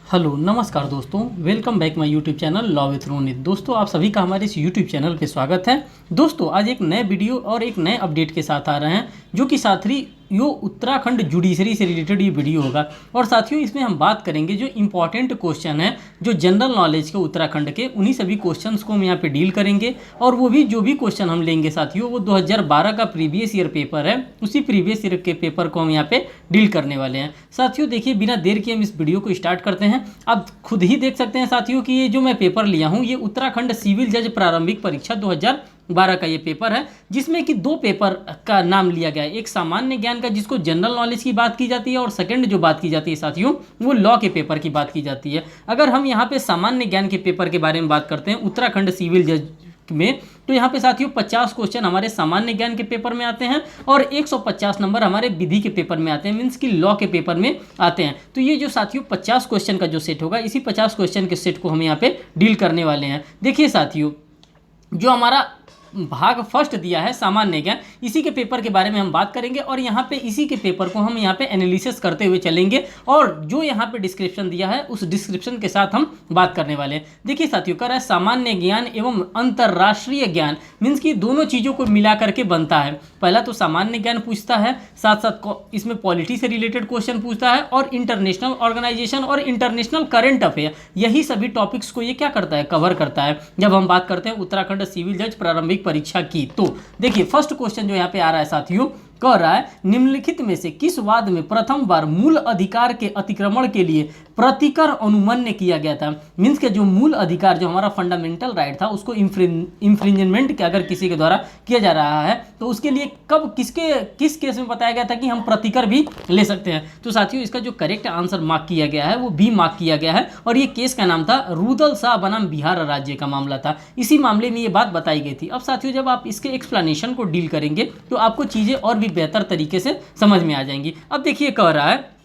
Hello नमस्कार दोस्तों, welcome back my YouTube channel law with Ronit. दोस्तों आप सभी का हमारे इस यूट्यूब चैनल पे स्वागत है। दोस्तों आज एक नए वीडियो और एक नए अपडेट के साथ आ रहे हैं, जो कि साथी यो उत्तराखंड जुडिशरी से रिलेटेड ये वीडियो होगा। और साथियों इसमें हम बात करेंगे जो इंपॉर्टेंट क्वेश्चन है जो जनरल नॉलेज के उत्तराखंड के, उन्हीं सभी क्वेश्चंस को हम यहाँ पे डील करेंगे। और वो भी जो भी क्वेश्चन हम लेंगे साथियों, वो 2012 का प्रीवियस ईयर पेपर है, उसी प्रीवियस ईयर के पेपर को हम यहाँ पे डील करने वाले हैं। साथियों देखिए, बिना देर के हम इस वीडियो को स्टार्ट करते हैं। आप खुद ही देख सकते हैं साथियों कि ये जो मैं पेपर लिया हूँ, ये उत्तराखंड सिविल जज प्रारंभिक परीक्षा 2012 का ये पेपर है, जिसमें कि दो पेपर का नाम लिया गया है। एक सामान्य ज्ञान का, जिसको जनरल नॉलेज की बात की जाती है, और सेकंड जो बात की जाती है साथियों, वो लॉ के पेपर की बात की जाती है। अगर हम यहाँ पे सामान्य ज्ञान के पेपर के बारे में बात करते हैं उत्तराखंड सिविल जज में, तो यहाँ पे साथियों 50 क्वेश्चन हमारे सामान्य ज्ञान के पेपर में आते हैं और 150 नंबर हमारे विधि के पेपर में आते हैं, मीन्स कि लॉ के पेपर में आते हैं। तो ये जो साथियों 50 क्वेश्चन का जो सेट होगा, इसी 50 क्वेश्चन के सेट को हम यहाँ पे डील करने वाले हैं। देखिए साथियों, जो हमारा भाग फर्स्ट दिया है सामान्य ज्ञान, इसी के पेपर के बारे में हम बात करेंगे और यहाँ पे इसी के पेपर को हम यहाँ पे एनालिसिस करते हुए चलेंगे। और जो यहाँ पे डिस्क्रिप्शन दिया है, उस डिस्क्रिप्शन के साथ हम बात करने वाले हैं। देखिए साथियों, कह रहा है सामान्य ज्ञान एवं अंतर्राष्ट्रीय ज्ञान, मीन्स कि दोनों चीज़ों को मिला करके बनता है। पहला तो सामान्य ज्ञान पूछता है, साथ साथ इसमें पॉलिटी से रिलेटेड क्वेश्चन पूछता है, और इंटरनेशनल ऑर्गेनाइजेशन और इंटरनेशनल करंट अफेयर, यही सभी टॉपिक्स को ये क्या करता है, कवर करता है जब हम बात करते हैं उत्तराखंड सिविल जज प्रारंभिक परीक्षा की। तो देखिए फर्स्ट क्वेश्चन जो यहाँ पे आ रहा है साथियों, कह रहा है निम्नलिखित में से किस वाद में प्रथम बार मूल अधिकार के अतिक्रमण के लिए प्रतिकर अनुमन्य किया गया था। मीन्स के जो मूल अधिकार, जो हमारा फंडामेंटल राइट था, उसको इंफ्रिंजमेंट के अगर किसी के द्वारा किया जा रहा है, तो उसके लिए कब किस केस में बताया गया था कि हम प्रतिकर भी ले सकते हैं। तो साथियों इसका जो करेक्ट आंसर मार्क किया गया है वो बी मार्क किया गया है, और ये केस का नाम था रुदल शाह बनाम बिहार राज्य का मामला था। इसी मामले में ये बात बताई गई थी। अब साथियों जब आप इसके एक्सप्लेनेशन को डील करेंगे तो आपको चीज़ें और भी बेहतर तरीके से समझ में आ जाएंगी। अब देखिए, कह रहा है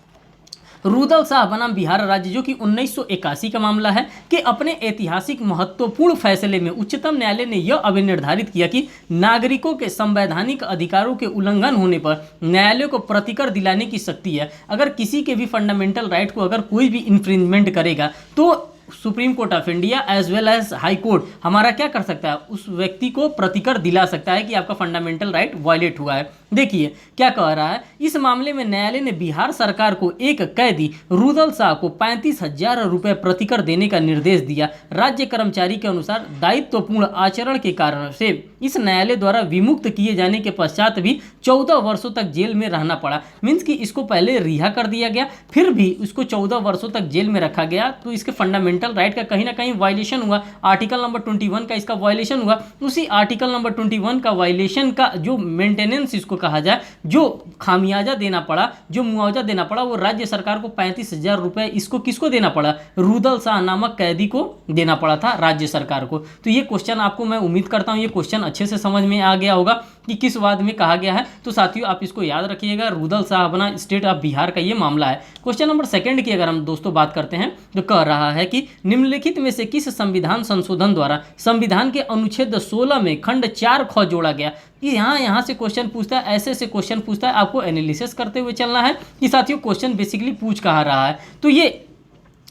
रुदल शाह बनाम बिहार राज्य, जो कि 1981 का मामला है, कि अपने ऐतिहासिक महत्वपूर्ण फैसले में उच्चतम न्यायालय ने यह अभिनिर्धारित किया कि नागरिकों के संवैधानिक अधिकारों के उल्लंघन होने पर न्यायालय को प्रतिकर दिलाने की शक्ति है। अगर किसी के भी फंडामेंटल राइट को अगर कोई भी इन्फ्रिंजमेंट करेगा, तो Supreme Court of India as well as High Court हमारा क्या कर सकता है, उस व्यक्ति को प्रतिकर दिला सकता है कि आपका फंडामेंटल राइट वायलेट हुआ है। देखिए क्या कह रहा है, इस मामले में न्यायालय ने बिहार सरकार को एक कैदी रुदल शाह को 35,000 रुपये प्रतिकर देने का निर्देश दिया। राज्य कर्मचारी के अनुसार दायित्वपूर्ण आचरण के कारण से इस न्यायालय द्वारा विमुक्त किए जाने के पश्चात भी 14 वर्षों तक जेल में रहना पड़ा। मीन्स कि इसको पहले रिहा कर दिया गया, फिर भी उसको 14 वर्षों तक जेल में रखा गया। तो इसके फंडामेंटल राइट का कहीं ना कहीं वायलेशन हुआ। आर्टिकल नंबर 21 का इसका वायलेशन हुआ। उसी आर्टिकल नंबर 21 का वायलेशन का जो मेंटेनेंस इसको कहा जाए, जो खामियाजा देना पड़ा, जो मुआवजा देना पड़ा, वो राज्य सरकार को 35,000 रुपये इसको किसको देना पड़ा, रुदल शाह नामक कैदी को देना पड़ा था, राज्य सरकार को। तो ये क्वेश्चन आपको, मैं उम्मीद करता हूँ ये क्वेश्चन अच्छे से समझ में आ गया होगा कि किस वाद में कहा गया है। तो साथियों आप इसको याद रखिएगा, रुदल शाह बना स्टेट ऑफ बिहार का ये मामला है। क्वेश्चन नंबर सेकंड की अगर हम दोस्तों बात करते हैं, तो कह रहा है कि निम्नलिखित में से किस संविधान संशोधन द्वारा संविधान के अनुच्छेद 16 में खंड 4 ख जोड़ा गया। यहाँ से क्वेश्चन पूछता है, ऐसे क्वेश्चन पूछता है, आपको एनालिसिस करते हुए चलना है कि साथियों क्वेश्चन बेसिकली पूछ कहाँ रहा है। तो ये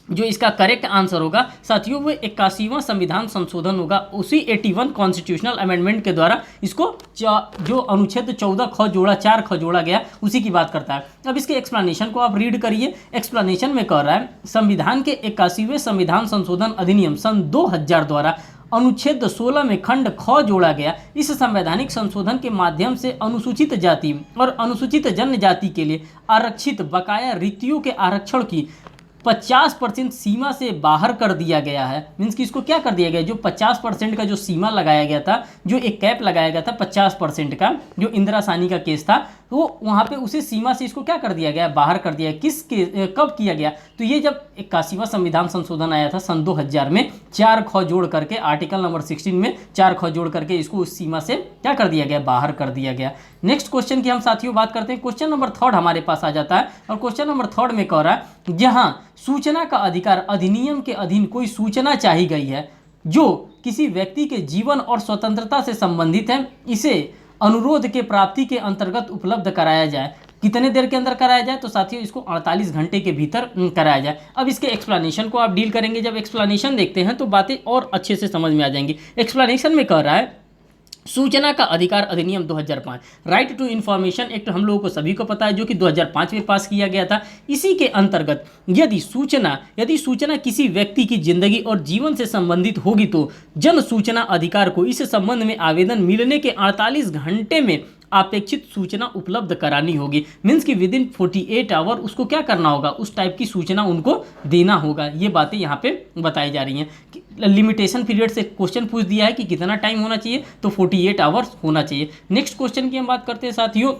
जो इसका करेक्ट आंसर होगा साथियों, वो 81वां संविधान संशोधन होगा। उसी 81 कॉन्स्टिट्यूशनल अमेंडमेंट के द्वारा इसको जो अनुच्छेद 14 ख जोड़ा 4 ख जोड़ा गया, उसी की बात करता है। अब इसके एक्सप्लेनेशन को आप रीड करिए। एक्सप्लेनेशन में कह रहा है, संविधान के 81वें संविधान संशोधन अधिनियम सन 2000 द्वारा अनुच्छेद 16 में खंड ख जोड़ा गया। इस संवैधानिक संशोधन के माध्यम से अनुसूचित जाति और अनुसूचित जनजाति के लिए आरक्षित बकाया रिक्तियों के आरक्षण की 50% सीमा से बाहर कर दिया गया है। मीन्स कि इसको क्या कर दिया गया, जो 50% का जो सीमा लगाया गया था, जो एक कैप लगाया गया था 50% का, जो इंदिरा साहनी का केस था, तो वहाँ पे उसी सीमा से इसको क्या कर दिया गया, बाहर कर दिया। कब किया गया, तो ये जब 81वां संविधान संशोधन आया था सन 2000 में, 4 ख जोड़ करके, आर्टिकल नंबर 16 में 4 ख जोड़ करके इसको उस सीमा से क्या कर दिया गया, बाहर कर दिया गया। नेक्स्ट क्वेश्चन की हम साथियों बात करते हैं। क्वेश्चन नंबर 3 हमारे पास आ जाता है, और क्वेश्चन नंबर 3 में कह रहा है, जहाँ सूचना का अधिकार अधिनियम के अधीन कोई सूचना चाही गई है जो किसी व्यक्ति के जीवन और स्वतंत्रता से संबंधित है, इसे अनुरोध के प्राप्ति के अंतर्गत उपलब्ध कराया जाए। कितने देर के अंदर कराया जाए, तो साथियों इसको 48 घंटे के भीतर कराया जाए। अब इसके एक्सप्लेनेशन को आप डील करेंगे। जब एक्सप्लेनेशन देखते हैं तो बातें और अच्छे से समझ में आ जाएंगी। एक्सप्लेनेशन में कह रहा है सूचना का अधिकार अधिनियम 2005, राइट टू इन्फॉर्मेशन एक्ट हम लोगों को सभी को पता है, जो कि 2005 में पास किया गया था। इसी के अंतर्गत यदि सूचना किसी व्यक्ति की जिंदगी और जीवन से संबंधित होगी तो जन सूचना अधिकार को इस संबंध में आवेदन मिलने के 48 घंटे में अपेक्षित सूचना उपलब्ध करानी होगी। मीन्स कि विद इन 48 आवर उसको क्या करना होगा, उस टाइप की सूचना उनको देना होगा। ये बातें यहाँ पे बताई जा रही हैं। लिमिटेशन पीरियड से क्वेश्चन पूछ दिया है कि कितना टाइम होना चाहिए, तो 48 आवर्स होना चाहिए। नेक्स्ट क्वेश्चन की हम बात करते हैं साथियों।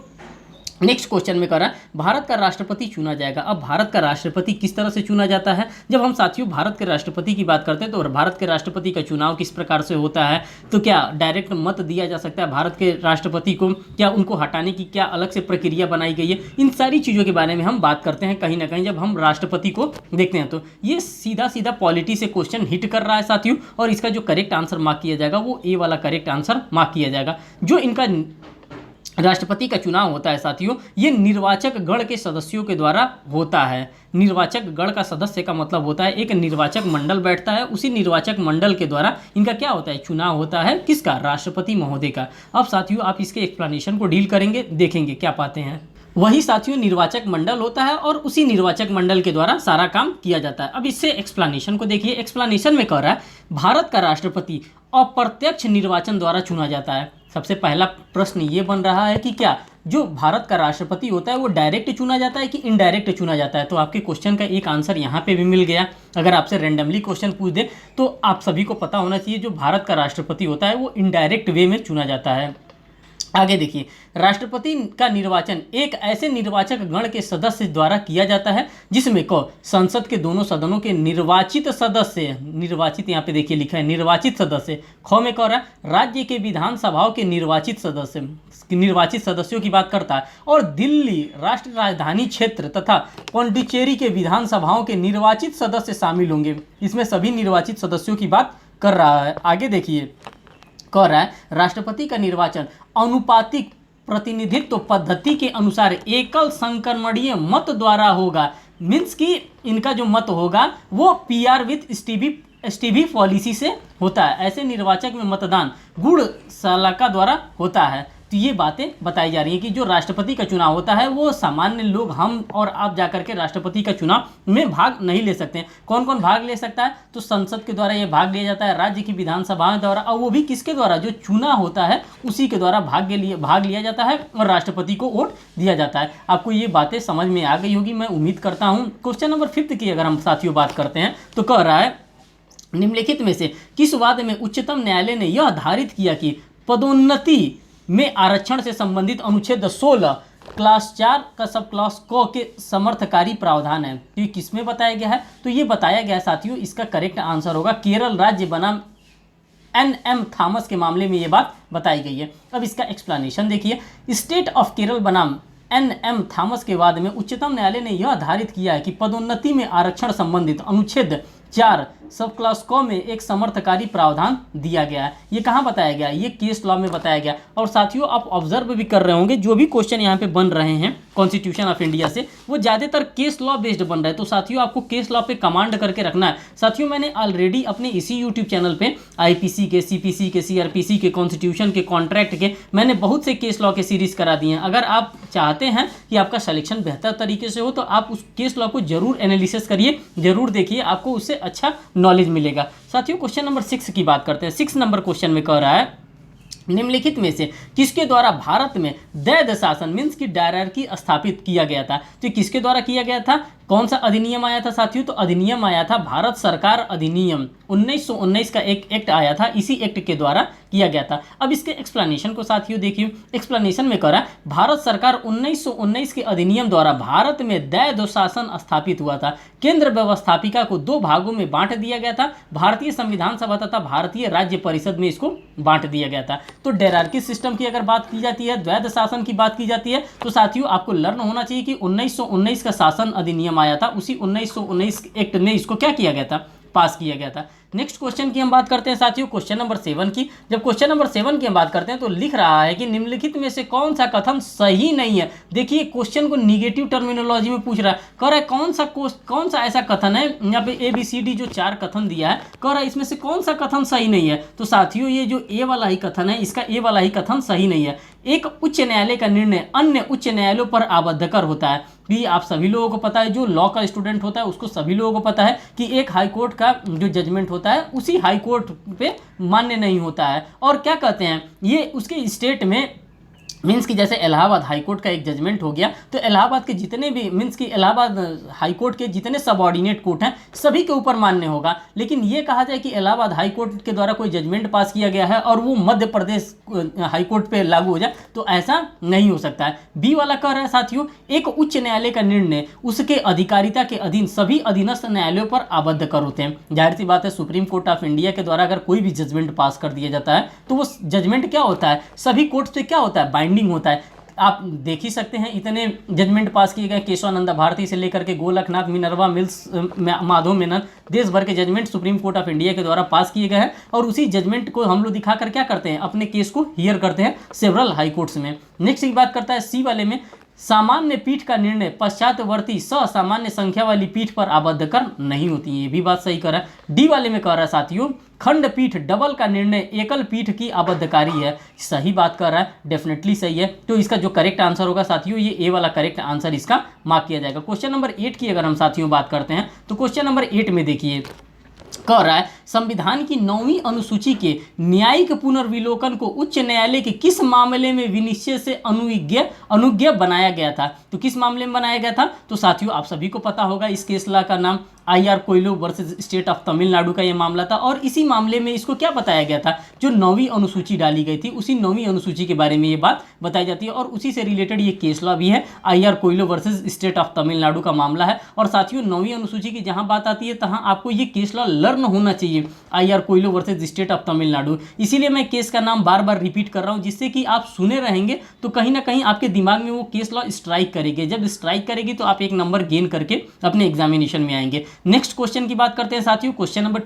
नेक्स्ट क्वेश्चन में कह रहा है भारत का राष्ट्रपति चुना जाएगा। अब भारत का राष्ट्रपति किस तरह से चुना जाता है? जब हम साथियों भारत के राष्ट्रपति की बात करते हैं तो भारत के राष्ट्रपति का चुनाव किस प्रकार से होता है? तो क्या डायरेक्ट मत दिया जा सकता है भारत के राष्ट्रपति को? क्या उनको हटाने की क्या अलग से प्रक्रिया बनाई गई है? इन सारी चीज़ों के बारे में हम बात करते हैं कहीं ना कहीं जब हम राष्ट्रपति को देखते हैं। तो ये सीधा सीधा पॉलिटी से क्वेश्चन हिट कर रहा है साथियों, और इसका जो करेक्ट आंसर मार्क किया जाएगा वो ए वाला करेक्ट आंसर मार्क किया जाएगा। जो इनका राष्ट्रपति का चुनाव होता है साथियों, ये निर्वाचक गण के सदस्यों के द्वारा होता है। निर्वाचक गण का सदस्य का मतलब होता है एक निर्वाचक मंडल बैठता है, उसी निर्वाचक मंडल के द्वारा इनका क्या होता है, चुनाव होता है। किसका? राष्ट्रपति महोदय का। अब साथियों आप इसके एक्सप्लेनेशन को डील करेंगे, देखेंगे क्या पाते हैं। वही साथियों निर्वाचक मंडल होता है और उसी निर्वाचक मंडल के द्वारा सारा काम किया जाता है। अब इससे एक्सप्लेनेशन को देखिए। एक्सप्लेनेशन में कह रहा है भारत का राष्ट्रपति अप्रत्यक्ष निर्वाचन द्वारा चुना जाता है। सबसे पहला प्रश्न ये बन रहा है कि क्या जो भारत का राष्ट्रपति होता है वो डायरेक्ट चुना जाता है कि इनडायरेक्ट चुना जाता है? तो आपके क्वेश्चन का एक आंसर यहाँ पे भी मिल गया। अगर आपसे रैंडमली क्वेश्चन पूछ दे तो आप सभी को पता होना चाहिए जो भारत का राष्ट्रपति होता है वो इनडायरेक्ट वे में चुना जाता है। आगे देखिए, राष्ट्रपति का निर्वाचन एक ऐसे निर्वाचक गण के सदस्य द्वारा किया जाता है जिसमें संसद के दोनों सदनों के निर्वाचित सदस्य, निर्वाचित यहाँ पे देखिए लिखा है निर्वाचित सदस्य, में कह रहा है राज्य के विधानसभाओं के निर्वाचित सदस्यों की बात करता है, और दिल्ली राष्ट्र राजधानी क्षेत्र तथा पौंडीचेरी के विधानसभाओं के निर्वाचित सदस्य शामिल होंगे। इसमें सभी निर्वाचित सदस्यों की बात कर रहा है। आगे देखिए, कह रहा है राष्ट्रपति का निर्वाचन अनुपातिक प्रतिनिधित्व पद्धति के अनुसार एकल संक्रमणीय मत द्वारा होगा। मीन्स कि इनका जो मत होगा वो पीआर विथ स्टीवी पॉलिसी से होता है। ऐसे निर्वाचक में मतदान गुणसालिका द्वारा होता है। तो ये बातें बताई जा रही हैं कि जो राष्ट्रपति का चुनाव होता है वो सामान्य लोग, हम और आप जाकर के राष्ट्रपति का चुनाव में भाग नहीं ले सकते हैं। कौन कौन भाग ले सकता है? तो संसद के द्वारा ये भाग लिया जाता है, राज्य की विधानसभा द्वारा, और वो भी किसके द्वारा? जो चुना होता है उसी के द्वारा भाग लिया जाता है और राष्ट्रपति को वोट दिया जाता है। आपको ये बातें समझ में आ गई होगी मैं उम्मीद करता हूँ। क्वेश्चन नंबर 5 की अगर हम साथियों बात करते हैं तो कह रहा है निम्नलिखित में से किस वाद में उच्चतम न्यायालय ने यह धारित किया कि पदोन्नति में आरक्षण से संबंधित अनुच्छेद 16 क्लास 4 का सब क्लास क के समर्थकारी प्रावधान है? तो ये किस में बताया गया है? तो ये बताया गया है साथियों, इसका करेक्ट आंसर होगा केरल राज्य बनाम NM थॉमस के मामले में ये बात बताई गई है। अब इसका एक्सप्लेनेशन देखिए। स्टेट ऑफ केरल बनाम NM थॉमस के बाद में उच्चतम न्यायालय ने यह धारित किया है कि पदोन्नति में आरक्षण संबंधित अनुच्छेद 4 सब क्लास क में एक समर्थकारी प्रावधान दिया गया है। ये कहाँ बताया गया? ये केस लॉ में बताया गया। और साथियों आप ऑब्जर्व भी कर रहे होंगे जो भी क्वेश्चन यहाँ पे बन रहे हैं कॉन्स्टिट्यूशन ऑफ इंडिया से वो ज़्यादातर केस लॉ बेस्ड बन रहा है। तो साथियों आपको केस लॉ पे कमांड करके रखना है। साथियों मैंने ऑलरेडी अपने इसी यूट्यूब चैनल पे IPC के, CPC के, CRPC के, कॉन्स्टिट्यूशन के, कॉन्ट्रैक्ट के मैंने बहुत से केस लॉ के सीरीज करा दिए हैं। अगर आप चाहते हैं कि आपका सिलेक्शन बेहतर तरीके से हो तो आप उस केस लॉ को जरूर एनालिसिस करिए, जरूर देखिए, आपको उससे अच्छा नॉलेज मिलेगा। साथियों क्वेश्चन नंबर 6 की बात करते हैं। 6 नंबर क्वेश्चन में कह रहा है निम्नलिखित में से किसके द्वारा भारत में दैद शासन मीन्स की डायरार्की स्थापित किया गया था? तो किसके द्वारा किया गया था? कौन सा अधिनियम आया था साथियों? तो अधिनियम आया था भारत सरकार अधिनियम 1919 का एक एक्ट आया था, इसी एक्ट के द्वारा किया गया था। अब इसके एक्सप्लेनेशन को साथियों देखिए। एक्सप्लेनेशन में कह रहा है भारत सरकार 1919 के अधिनियम द्वारा भारत में दैद शासन स्थापित हुआ था। केंद्र व्यवस्थापिका को 2 भागों में बांट दिया गया था, भारतीय संविधान सभा तथा भारतीय राज्य परिषद में इसको बांट दिया गया था। तो डायरार्की सिस्टम की अगर बात की जाती है, द्वैध शासन की बात की जाती है, तो साथियों आपको लर्न होना चाहिए कि 1919 का शासन अधिनियम आया था, उसी 1919 एक्ट में इसको क्या किया गया था? पास किया गया था। नेक्स्ट क्वेश्चन की हम बात करते हैं साथियों, क्वेश्चन नंबर 7 की। जब क्वेश्चन नंबर 7 की हम बात करते हैं तो लिख रहा है कि निम्नलिखित में से कौन सा कथन सही नहीं है। देखिए क्वेश्चन को निगेटिव टर्मिनोलॉजी में पूछ रहा है, कह रहा है कौन सा ऐसा कथन है, यहाँ पे ABCD जो 4 कथन दिया है, कह रहा है इसमें से कौन सा कथन सही नहीं है। तो साथियों ये जो ए वाला ही कथन है, इसका ए वाला ही कथन सही नहीं है। एक उच्च न्यायालय का निर्णय अन्य उच्च न्यायालयों पर आबद्धकर होता है। भी आप सभी लोगों को पता है, जो लॉ का स्टूडेंट होता है उसको सभी लोगों को पता है कि एक हाई कोर्ट का जो जजमेंट होता है उसी हाई कोर्ट पे मान्य नहीं होता है। और क्या कहते हैं, ये उसके स्टेट में मीन्स कि जैसे इलाहाबाद हाई कोर्ट का एक जजमेंट हो गया, तो इलाहाबाद के जितने भी मीन्स कि इलाहाबाद हाई कोर्ट के जितने सबऑर्डिनेट कोर्ट हैं सभी के ऊपर मान्य होगा। लेकिन ये कहा जाए कि इलाहाबाद हाई कोर्ट के द्वारा कोई जजमेंट पास किया गया है और वो मध्य प्रदेश हाई कोर्ट पे लागू हो जाए, तो ऐसा नहीं हो सकता है। बी वाला कह रहा है साथियों, एक उच्च न्यायालय का निर्णय उसके अधिकारिता के अधीन सभी अधीनस्थ न्यायालयों पर आबद्ध कर होते हैं। जाहिर सी बात है, सुप्रीम कोर्ट ऑफ इंडिया के द्वारा अगर कोई भी जजमेंट पास कर दिया जाता है तो वो जजमेंट क्या होता है, सभी कोर्ट पे क्या होता है, बाइंडिंग होता है। आप देख ही सकते हैं इतने जजमेंट पास किए गए, केशवानंदा भारती से लेकर के गोलकनाथ, मिनर्वा मिल्स, माधव मेनन, देश भर के judgement Supreme Court of India के द्वारा पास किए गए हैं। और उसी जजमेंट को हम लोग दिखाकर क्या करते हैं, अपने केस को हियर करते हैं सेवरल हाई कोर्ट्स में। नेक्स्ट की बात करता है सी वाले में, सामान्य पीठ का निर्णय पश्चातवर्ती सामान्य संख्या वाली पीठ पर आबद्ध कर नहीं होती है। ये भी बात सही कर रहा है। डी वाले में कह रहा है साथियों, खंडपीठ डबल का निर्णय एकल पीठ की आबद्धकारी है। सही बात कर रहा है, डेफिनेटली सही है। तो इसका जो करेक्ट आंसर होगा साथियों, ये ए वाला करेक्ट आंसर इसका मार्क किया जाएगा। क्वेश्चन नंबर 8 की अगर हम साथियों बात करते हैं तो क्वेश्चन नंबर 8 में देखिए कह रहा है, संविधान की 9वीं अनुसूची के न्यायिक पुनर्विलोकन को उच्च न्यायालय के किस मामले में विनिश्चय से अनुज्ञा बनाया गया था। तो किस मामले में बनाया गया था, तो साथियों आप सभी को पता होगा इस केस लॉ का नाम IR Coelho versus state of Tamil Nadu का ये मामला था। और इसी मामले में इसको क्या बताया गया था, जो 9वीं अनुसूची डाली गई थी उसी 9वीं अनुसूची के बारे में ये बात बताई जाती है। और उसी से रिलेटेड ये केस लॉ भी है, IR Coelho versus state of Tamil Nadu का मामला है। और साथियों 9वीं अनुसूची की जहां बात आती है तहां आपको ये केस लॉ लर्न होना चाहिए, IR Coelho versus state of Tamil Nadu. इसीलिए मैं केस का नाम बार बार रिपीट कर रहा हूं, जिससे कि आप सुने रहेंगे तो कहीं ना कहीं आपके दिमाग में वो केस लॉ स्ट्राइक करेगी। जब स्ट्राइक करेगी तो आप एक नंबर गेन करके अपने एग्जामिनेशन में आएंगे। नेक्स्ट क्वेश्चन की बात करते हैं साथियों, क्वेश्चन नंबर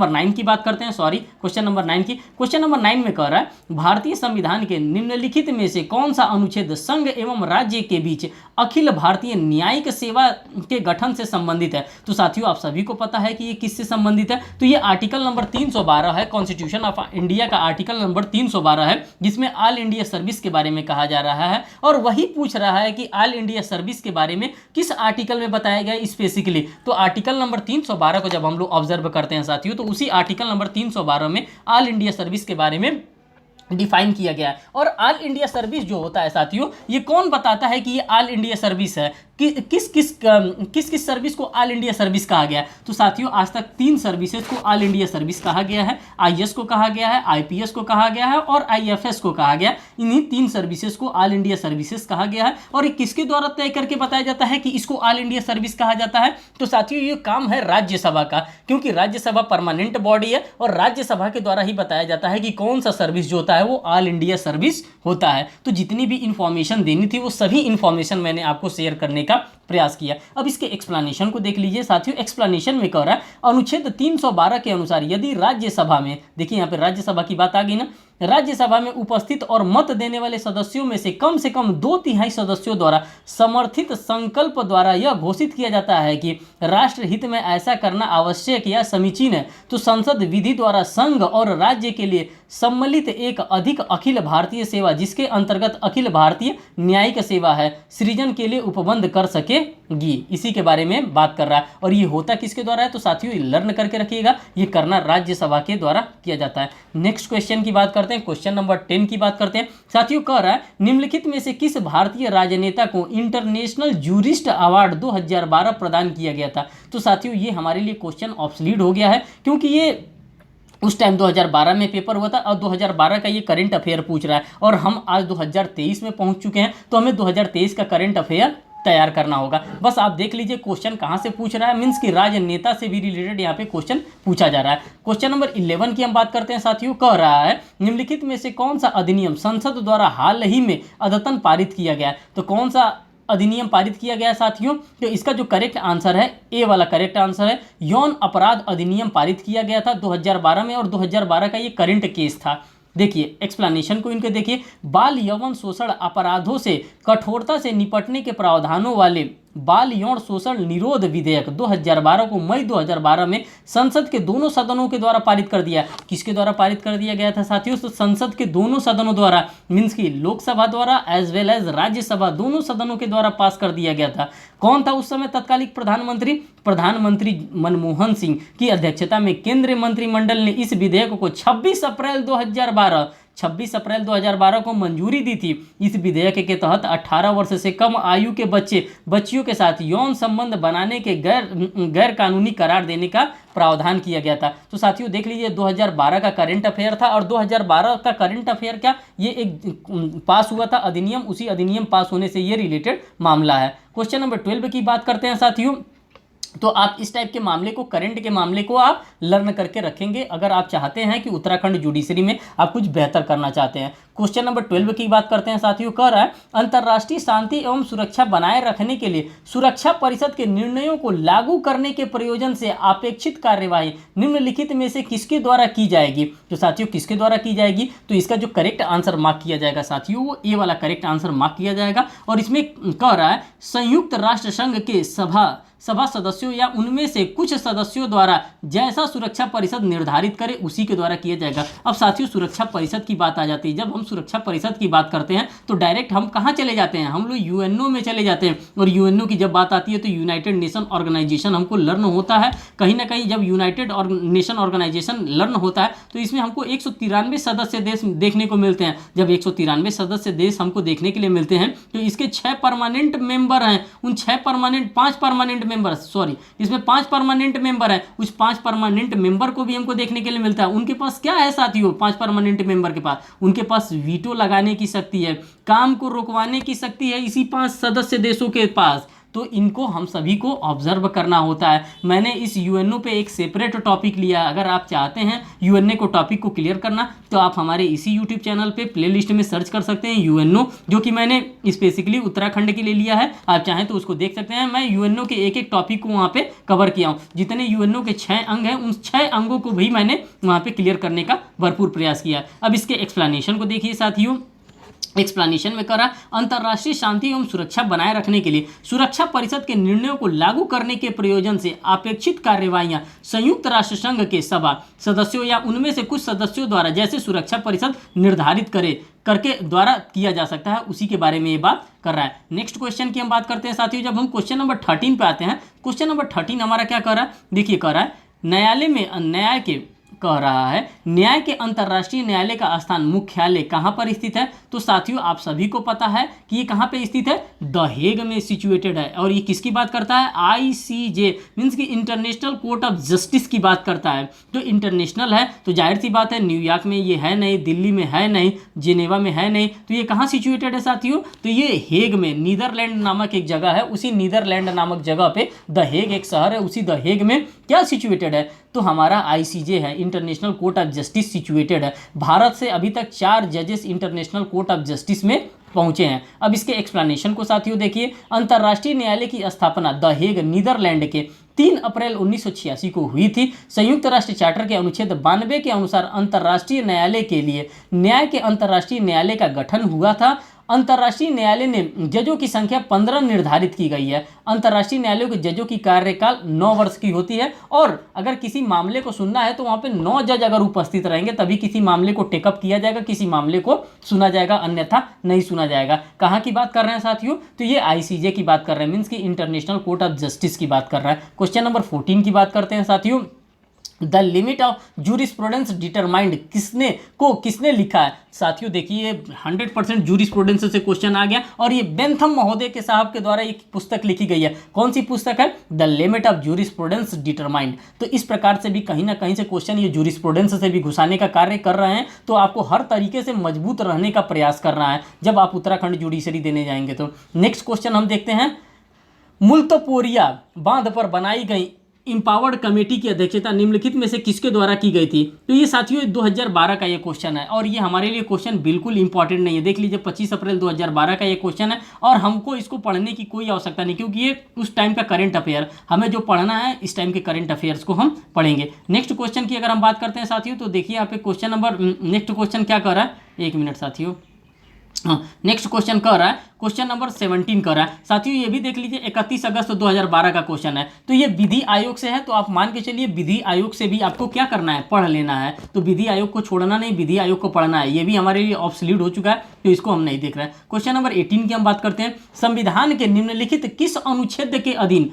9 की बात करते हैं, सॉरी क्वेश्चन नंबर 9 की। क्वेश्चन नंबर 9 में कह रहा है, भारतीय संविधान के निम्नलिखित में से कौन सा अनुच्छेद संघ एवं राज्य के बीच अखिल भारतीय न्यायिक सेवा के गठन से संबंधित है। तो साथियों आप सभी को पता है कि ये किससे संबंधित है, तो ये आर्टिकल नंबर 312 है, कॉन्स्टिट्यूशन ऑफ इंडिया का आर्टिकल नंबर 312 है, जिसमें ऑल इंडिया सर्विस के बारे में कहा जा रहा है। और वही पूछ रहा है कि ऑल इंडिया सर्विस के बारे में किस आर्टिकल में बताया गया स्पेसिफिकली। तो आर्टिकल नंबर 312 को जब हम लोग ऑब्जर्व करते हैं साथियों, तो उसी आर्टिकल नंबर 312 में ऑल इंडिया सर्विस के बारे में डिफाइन किया गया है। और ऑल इंडिया सर्विस जो होता है साथियों, ये कौन बताता है कि ये ऑल इंडिया सर्विस है, किस किस सर्विस को ऑल इंडिया सर्विस कहा गया है। तो साथियों आज तक 3 सर्विसेज को ऑल इंडिया सर्विस कहा गया है, IS को कहा गया है, IPS को कहा गया है और IFS को कहा गया। इन्हीं 3 सर्विसेज को ऑल इंडिया सर्विसेज कहा गया है। और ये किसके द्वारा तय करके बताया जाता है कि इसको ऑल इंडिया सर्विस कहा जाता है, तो साथियों ये काम है राज्यसभा का, क्योंकि राज्यसभा परमानेंट बॉडी है और राज्यसभा के द्वारा ही बताया जाता है कि कौन सा सर्विस जो होता है वो ऑल इंडिया सर्विस होता है। तो जितनी भी इंफॉर्मेशन देनी थी वो सभी इंफॉर्मेशन मैंने आपको शेयर करने का प्रयास किया। अब इसके एक्सप्लेनेशन को देख लीजिए साथियों। एक्सप्लेनेशन में कह रहा है, अनुच्छेद 312 के अनुसार यदि राज्यसभा में, देखिए यहाँ पे राज्यसभा की बात आ गई ना, राज्यसभा में उपस्थित और मत देने वाले सदस्यों में से कम 2/3 सदस्यों द्वारा समर्थित संकल्प द्वारा यह घोषित किया जाता है कि राष्ट्र हित में ऐसा करना आवश्यक या समीचीन है, तो संसद विधि द्वारा संघ और राज्य के लिए सम्मिलित एक अधिक अखिल भारतीय सेवा, जिसके अंतर्गत अखिल भारतीय न्यायिक सेवा है, सृजन के लिए उपबंध कर सकेगी। इसी के बारे में बात कर रहा है। और ये होता किसके द्वारा है, तो साथियों लर्न करके रखिएगा, ये करना राज्यसभा के द्वारा किया जाता है। नेक्स्ट क्वेश्चन की बात करते हैं, क्वेश्चन नंबर 10 की बात करते हैं साथियों। कह रहा है, निम्नलिखित में से किस भारतीय राजनेता को इंटरनेशनल जूरिस्ट अवार्ड 2012 प्रदान किया गया था। तो साथियों ये हमारे लिए क्वेश्चन ऑब्सोलीट हो गया है, क्योंकि ये उस टाइम 2012 में पेपर हुआ था और 2012 का ये करंट अफेयर पूछ रहा है। और हम आज 2023 में पहुंच चुके हैं, तो हमें 2023 का करंट अफेयर तैयार करना होगा। बस आप देख लीजिए क्वेश्चन कहाँ से पूछ रहा है, मीन्स कि राजनेता से भी रिलेटेड यहाँ पे क्वेश्चन पूछा जा रहा है। क्वेश्चन नंबर 11 की हम बात करते हैं साथियों। कह रहा है, निम्नलिखित में से कौन सा अधिनियम संसद द्वारा हाल ही में अद्यतन पारित किया गया है। तो कौन सा अधिनियम पारित किया गया साथियों? तो इसका जो करेक्ट आंसर है, ए वाला करेक्ट आंसर है। यौन अपराध अधिनियम पारित किया गया था 2012 में, और 2012 का ये करंट केस था। देखिए एक्सप्लेनेशन को इनके देखिए, बाल यौन शोषण अपराधों से कठोरता से निपटने के प्रावधानों वाले बाल यौन शोषण निरोध विधेयक 2012 को मई 2012 में संसद के दोनों सदनों के द्वारा पारित कर दिया। किसके द्वारा पारित कर दिया गया था साथियों? तो संसद के दोनों सदनों द्वारा, मीन्स की लोकसभा द्वारा एज वेल एज राज्यसभा, दोनों सदनों के द्वारा पास कर दिया गया था। कौन था उस समय तत्कालिक प्रधानमंत्री? प्रधानमंत्री मनमोहन सिंह की अध्यक्षता में केंद्रीय मंत्रिमंडल ने इस विधेयक को 26 अप्रैल 2012 को मंजूरी दी थी। इस विधेयक के तहत 18 वर्ष से कम आयु के बच्चियों के साथ यौन संबंध बनाने के गैर कानूनी करार देने का प्रावधान किया गया था। तो साथियों देख लीजिए 2012 का करंट अफेयर था, और 2012 का करंट अफेयर क्या, ये एक पास हुआ था अधिनियम, उसी अधिनियम पास होने से ये रिलेटेड मामला है। क्वेश्चन नंबर 12 की बात करते हैं साथियों। तो आप इस टाइप के मामले को, करंट के मामले को आप लर्न करके रखेंगे अगर आप चाहते हैं कि उत्तराखंड जुडिशरी में आप कुछ बेहतर करना चाहते हैं। क्वेश्चन नंबर 12 की बात करते हैं साथियों। कह रहा है अंतर्राष्ट्रीय शांति एवं सुरक्षा बनाए रखने के लिए सुरक्षा परिषद के निर्णयों को लागू करने के प्रयोजन से अपेक्षित कार्यवाही निम्नलिखित में से किसके द्वारा की जाएगी? तो साथियों किसके द्वारा की जाएगी? तो इसका जो करेक्ट आंसर मार्क किया जाएगा साथियों, वो ए वाला करेक्ट आंसर मार्क किया जाएगा। और इसमें कह रहा है संयुक्त राष्ट्र संघ के सभा सदस्यों या उनमें से कुछ सदस्यों द्वारा जैसा सुरक्षा परिषद निर्धारित करे उसी के द्वारा किया जाएगा। अब साथियों सुरक्षा परिषद की बात आ जाती है। जब हम सुरक्षा परिषद की बात करते हैं तो डायरेक्ट हम कहाँ चले जाते हैं? हम लोग यूएनओ में चले जाते हैं। और यूएनओ की जब बात आती है तो यूनाइटेड नेशन ऑर्गेनाइजेशन हमको लर्न होता है। कहीं ना कहीं जब यूनाइटेड नेशन ऑर्गेनाइजेशन लर्न होता है तो इसमें हमको 193 सदस्य देश देखने को मिलते हैं। जब 193 सदस्य देश हमको देखने के लिए मिलते हैं तो इसके 6 परमानेंट मेंबर हैं। उन 5 परमानेंट मेंबर, सॉरी इसमें 5 परमानेंट मेंबर हैं। उस 5 परमानेंट मेंबर को भी हमको देखने के लिए मिलता है। उनके पास क्या है साथियों? 5 परमानेंट मेंबर के पास, उनके पास वीटो लगाने की शक्ति है, काम को रोकवाने की शक्ति है इसी 5 सदस्य देशों के पास। तो इनको हम सभी को ऑब्जर्व करना होता है। मैंने इस यूएनओ पे एक सेपरेट टॉपिक लिया। अगर आप चाहते हैं यूएनओ को टॉपिक को क्लियर करना तो आप हमारे इसी यूट्यूब चैनल पे प्लेलिस्ट में सर्च कर सकते हैं यूएनओ, जो कि मैंने स्पेसिफिकली उत्तराखंड के लिए लिया है। आप चाहें तो उसको देख सकते हैं। मैं यूएनओ के एक टॉपिक को वहाँ पे कवर किया हूँ। जितने यूएनओ के 6 अंग हैं उन 6 अंगों को भी मैंने वहाँ पे क्लियर करने का भरपूर प्रयास किया। अब इसके एक्सप्लेनेशन को देखिए साथियों। एक्सप्लेनेशन में करा अंतर्राष्ट्रीय शांति एवं सुरक्षा बनाए रखने के लिए सुरक्षा परिषद के निर्णयों को लागू करने के प्रयोजन से अपेक्षित कार्यवाहियां संयुक्त राष्ट्र संघ के सभा सदस्यों या उनमें से कुछ सदस्यों द्वारा जैसे सुरक्षा परिषद निर्धारित करके द्वारा किया जा सकता है, उसी के बारे में ये बात कर रहा है। नेक्स्ट क्वेश्चन की हम बात करते हैं साथियों। जब हम क्वेश्चन नंबर 13 पे आते हैं, क्वेश्चन नंबर 13 हमारा क्या कर रहा है? देखिए कह रहा है न्याय के अंतर्राष्ट्रीय न्यायालय का स्थान मुख्यालय कहाँ पर स्थित है? तो साथियों आप सभी को पता है कि ये कहाँ पे स्थित है? द हेग में सिचुएटेड है। और ये किसकी बात करता है? आईसीजे मीन्स की इंटरनेशनल कोर्ट ऑफ जस्टिस की बात करता है। तो इंटरनेशनल है तो जाहिर सी बात है न्यूयॉर्क में ये है नहीं, दिल्ली में है नहीं, जिनेवा में है नहीं, तो ये कहाँ सिचुएटेड है साथियों? तो ये हेग में, नीदरलैंड नामक एक जगह है, उसी नीदरलैंड नामक जगह पे द हेग एक शहर है, उसी द हेग में क्या सिचुएटेड है? तो हमारा आईसीजे है, international court of justice situated है। भारत से अभी तक 4 जजेस इंटरनेशनल कोर्ट ऑफ जस्टिस में पहुंचे हैं। अब इसके एक्सप्लेनेशन को साथियों देखिए। अंतर्राष्ट्रीय न्यायालय की स्थापना द हेग नीदरलैंड के 3 अप्रैल 1986 को हुई थी। संयुक्त राष्ट्र चार्टर के अनुच्छेद 92 के अनुसार अंतर्राष्ट्रीय न्यायालय के लिए न्याय के अंतर्राष्ट्रीय न्यायालय का गठन हुआ था। अंतर्राष्ट्रीय न्यायालय ने जजों की संख्या 15 निर्धारित की गई है। अंतर्राष्ट्रीय न्यायालयों के जजों की कार्यकाल 9 वर्ष की होती है, और अगर किसी मामले को सुनना है तो वहाँ पे 9 जज अगर उपस्थित रहेंगे तभी किसी मामले को टेकअप किया जाएगा, किसी मामले को सुना जाएगा, अन्यथा नहीं सुना जाएगा। कहाँ की बात कर रहे हैं साथियों? तो ये आईसीजे की बात कर रहे हैं, मीन्स की इंटरनेशनल कोर्ट ऑफ जस्टिस की बात कर रहा है। क्वेश्चन नंबर 14 की बात करते हैं साथियों। The limit of jurisprudence determined किसने लिखा है? साथियों देखिए 100% जूरिस्प्रूडेंस से क्वेश्चन आ गया, और ये बेंथम महोदय के साहब के द्वारा एक पुस्तक लिखी गई है। कौन सी पुस्तक है? The limit of jurisprudence determined. तो इस प्रकार से भी कहीं ना कहीं से क्वेश्चन ये जूरिस्प्रूडेंस से भी घुसाने का कार्य कर रहे हैं। तो आपको हर तरीके से मजबूत रहने का प्रयास करना है जब आप उत्तराखंड जुडिशरी देने जाएंगे। तो नेक्स्ट क्वेश्चन हम देखते हैं। मुल्तपोरिया बांध पर बनाई गई एम्पावर्ड कमेटी की अध्यक्षता निम्नलिखित में से किसके द्वारा की गई थी? तो ये साथियों 2012 का ये क्वेश्चन है और ये हमारे लिए क्वेश्चन बिल्कुल इंपॉर्टेंट नहीं है। देख लीजिए 25 अप्रैल 2012 का ये क्वेश्चन है और हमको इसको पढ़ने की कोई आवश्यकता नहीं, क्योंकि ये उस टाइम का करंट अफेयर, हमें जो पढ़ना है इस टाइम के करंट अफेयर्स को हम पढ़ेंगे। नेक्स्ट क्वेश्चन की अगर हम बात करते हैं साथियों, तो देखिए यहाँ पे क्वेश्चन नंबर, नेक्स्ट क्वेश्चन क्या कर रहा है, एक मिनट साथियों, नेक्स्ट क्वेश्चन कर रहा है, क्वेश्चन नंबर 17 कर रहा है साथियों। ये भी देख लीजिए 31 अगस्त 2012 का क्वेश्चन है। तो ये विधि आयोग से है, तो आप मान के चलिए विधि आयोग से भी आपको क्या करना है, पढ़ लेना है। तो विधि आयोग को छोड़ना नहीं, विधि आयोग को पढ़ना है। ये भी हमारे लिए ऑब्सोल्यूट हो चुका है, तो इसको हम नहीं देख रहे हैं। क्वेश्चन नंबर 18 की हम बात करते हैं, संविधान के निम्नलिखित किस अनुच्छेद के अधीन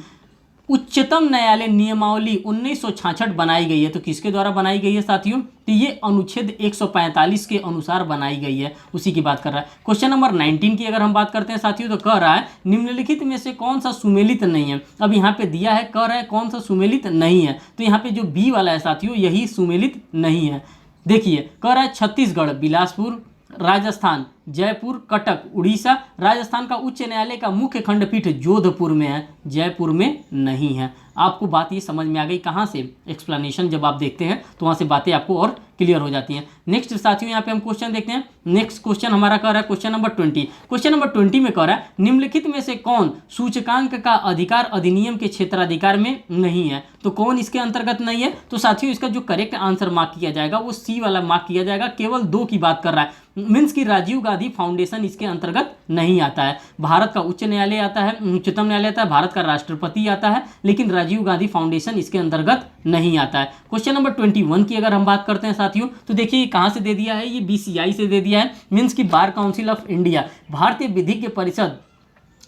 उच्चतम न्यायालय नियमावली 1966 बनाई गई है? तो किसके द्वारा बनाई गई है साथियों? तो ये अनुच्छेद 145 के अनुसार बनाई गई है, उसी की बात कर रहा है। क्वेश्चन नंबर 19 की अगर हम बात करते हैं साथियों, तो कह रहा है निम्नलिखित में से कौन सा सुमेलित नहीं है? अब यहाँ पे दिया है, कह रहा है कौन सा सुमेलित नहीं है, तो यहाँ पे जो बी वाला है साथियों यही सुमेलित नहीं है। देखिए कह रहा है छत्तीसगढ़, बिलासपुर, राजस्थान, जयपुर, कटक, उड़ीसा। राजस्थान का उच्च न्यायालय का मुख्य खंडपीठ जोधपुर में है, जयपुर में नहीं है। आपको बात ये समझ में आ गई, कहाँ से? एक्सप्लेनेशन जब आप देखते हैं तो वहाँ से बातें आपको और क्लियर हो जाती हैं। नेक्स्ट साथियों यहाँ पे हम क्वेश्चन देखते हैं। नेक्स्ट क्वेश्चन हमारा कह रहा है क्वेश्चन नंबर 20। क्वेश्चन नंबर 20 में कह रहा है निम्नलिखित में से कौन सूचकांक का अधिकार अधिनियम के क्षेत्राधिकार में नहीं है? तो कौन इसके अंतर्गत नहीं है? तो साथियों इसका जो करेक्ट आंसर मार्क किया जाएगा वो सी वाला मार्क किया जाएगा। केवल 2 की बात कर रहा है, मीन्स की राजीव गांधी फाउंडेशन इसके अंतर्गत नहीं आता है। भारत का उच्च न्यायालय आता है, उच्चतम न्यायालय आता है, भारत का राष्ट्रपति आता है, लेकिन राजीव गांधी फाउंडेशन इसके अंतर्गत नहीं आता है। क्वेश्चन नंबर 21 की अगर हम बात करते हैं साथियों, तो देखिए कहाँ से दे दिया है, ये बीसीआई से दे दिया है, मीन्स की बार काउंसिल ऑफ इंडिया, भारतीय विधिज्ञ परिषद